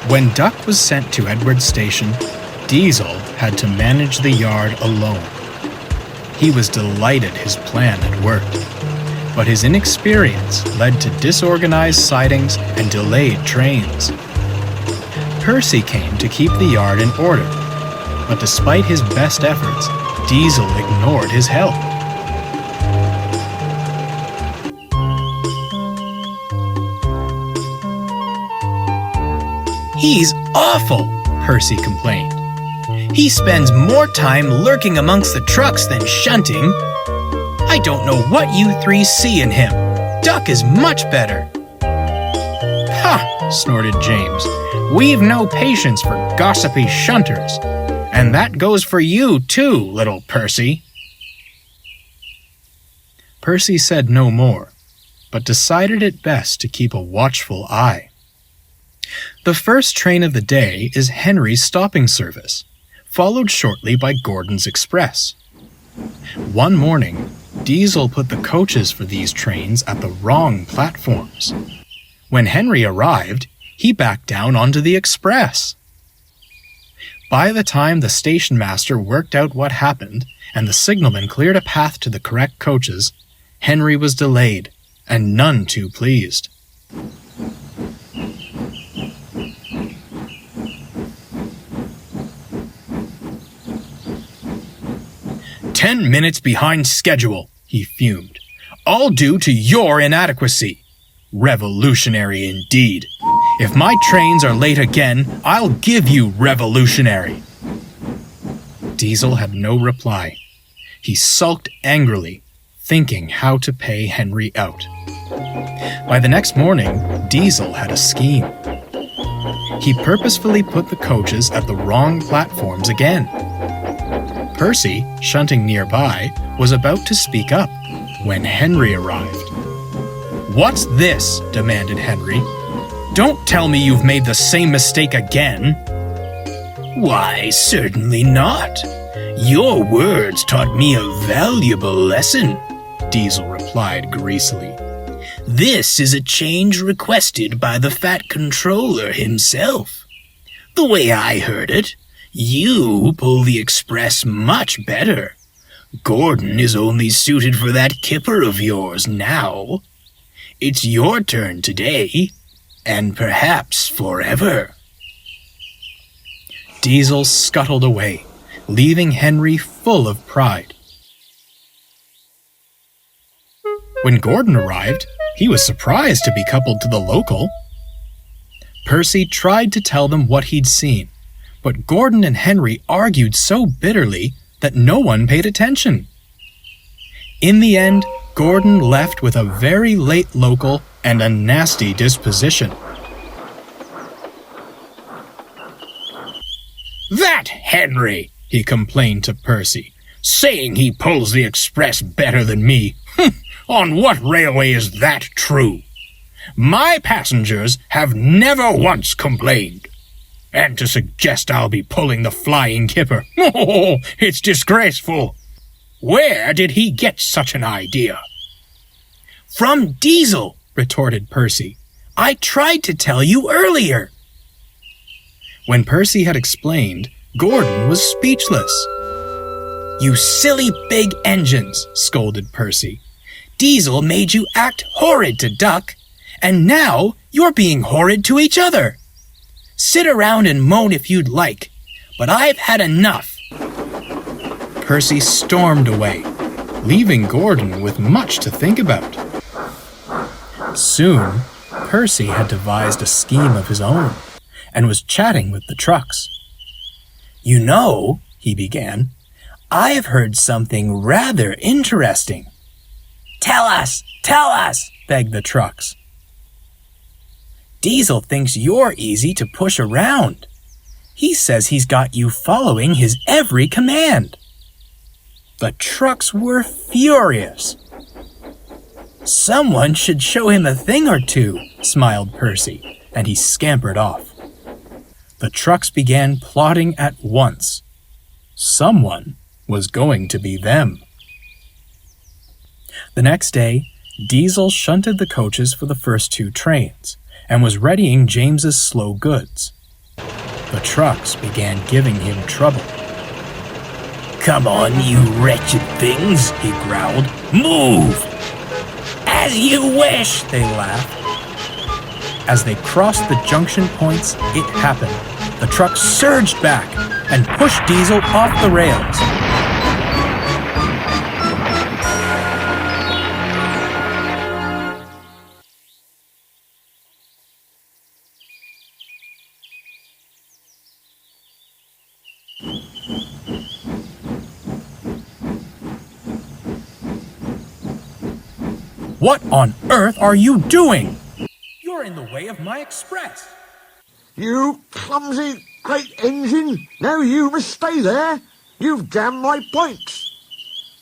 When Duck was sent to Edward's station, Diesel had to manage the yard alone. He was delighted his plan had worked, but his inexperience led to disorganized sidings and delayed trains. Percy came to keep the yard in order, but despite his best efforts, Diesel ignored his help. "He's awful," Percy complained. "He spends more time lurking amongst the trucks than shunting. I don't know what you three see in him. Duck is much better." "Ha!" snorted James. "We've no patience for gossipy shunters. And that goes for you too, little Percy." Percy said no more, but decided it best to keep a watchful eye. The first train of the day is Henry's stopping service, followed shortly by Gordon's Express. One morning, Diesel put the coaches for these trains at the wrong platforms. When Henry arrived, he backed down onto the Express. By the time the station master worked out what happened and the signalman cleared a path to the correct coaches, Henry was delayed, and none too pleased. "10 minutes behind schedule," he fumed. "All due to your inadequacy. Revolutionary indeed. If my trains are late again, I'll give you revolutionary." Diesel had no reply. He sulked angrily, thinking how to pay Henry out. By the next morning, Diesel had a scheme. He purposefully put the coaches at the wrong platforms again. Percy, shunting nearby, was about to speak up when Henry arrived. "What's this?" demanded Henry. "Don't tell me you've made the same mistake again." "Why, certainly not. Your words taught me a valuable lesson," Diesel replied greasily. "This is a change requested by the Fat Controller himself. The way I heard it, you pull the Express much better. Gordon is only suited for that kipper of yours now. It's your turn today, and perhaps forever." Diesel scuttled away, leaving Henry full of pride. When Gordon arrived, he was surprised to be coupled to the local. Percy tried to tell them what he'd seen, but Gordon and Henry argued so bitterly that no one paid attention. In the end, Gordon left with a very late local and a nasty disposition. "That Henry," he complained to Percy, "saying he pulls the Express better than me. On what railway is that true? My passengers have never once complained. And to suggest I'll be pulling the flying kipper, oh, it's disgraceful. Where did he get such an idea?" "From Diesel," retorted Percy. "I tried to tell you earlier." When Percy had explained, Gordon was speechless. "You silly big engines," scolded Percy. "Diesel made you act horrid to Duck, and now you're being horrid to each other. Sit around and moan if you'd like, but I've had enough." Percy stormed away, leaving Gordon with much to think about. Soon, Percy had devised a scheme of his own and was chatting with the trucks. "You know," he began, "I've heard something rather interesting." Tell us, begged the trucks. "Diesel thinks you're easy to push around. He says he's got you following his every command." The trucks were furious. "Someone should show him a thing or two," smiled Percy, and he scampered off. The trucks began plotting at once. Someone was going to be them. The next day, Diesel shunted the coaches for the first two trains and was readying James's slow goods. The trucks began giving him trouble. "Come on, you wretched things," he growled. "Move!" "As you wish," they laughed. As they crossed the junction points, it happened. The truck surged back and pushed Diesel off the rails. What on earth are you doing? You're in the way of my express. "You clumsy great engine! Now you must stay there! You've jammed my points!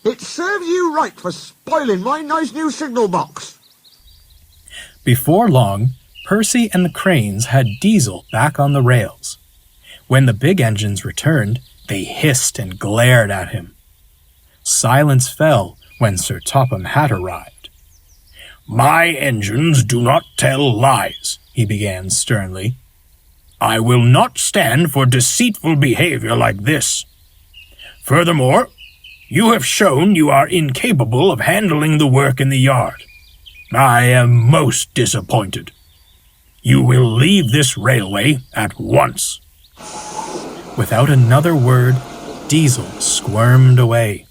It serves you right for spoiling my nice new signal box!" Before long, Percy and the cranes had Diesel back on the rails. When the big engines returned, they hissed and glared at him. Silence fell when Sir Topham Hatt arrived. "My engines do not tell lies," he began sternly. "I will not stand for deceitful behavior like this. Furthermore, you have shown you are incapable of handling the work in the yard. I am most disappointed. You will leave this railway at once." Without another word, Diesel squirmed away.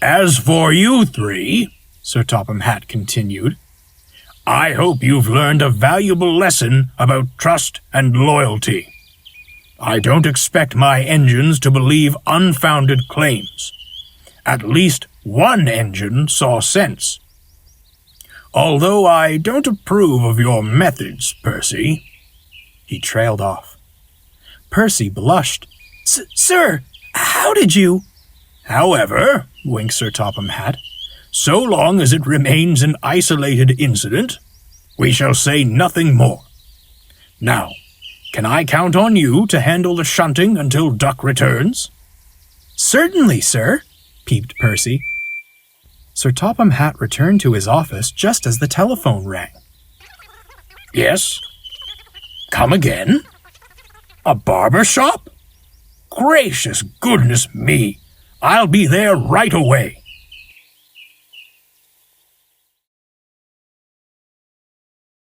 "As for you three," Sir Topham Hatt continued, "I hope you've learned a valuable lesson about trust and loyalty. I don't expect my engines to believe unfounded claims. At least one engine saw sense. Although I don't approve of your methods, Percy." He trailed off. Percy blushed. Sir, how did you? "However," winked Sir Topham Hatt, "so long as it remains an isolated incident, we shall say nothing more. Now, can I count on you to handle the shunting until Duck returns?" "Certainly, sir," peeped Percy. Sir Topham Hatt returned to his office just as the telephone rang. "Yes? Come again? A barber shop? Gracious goodness me! I'll be there right away."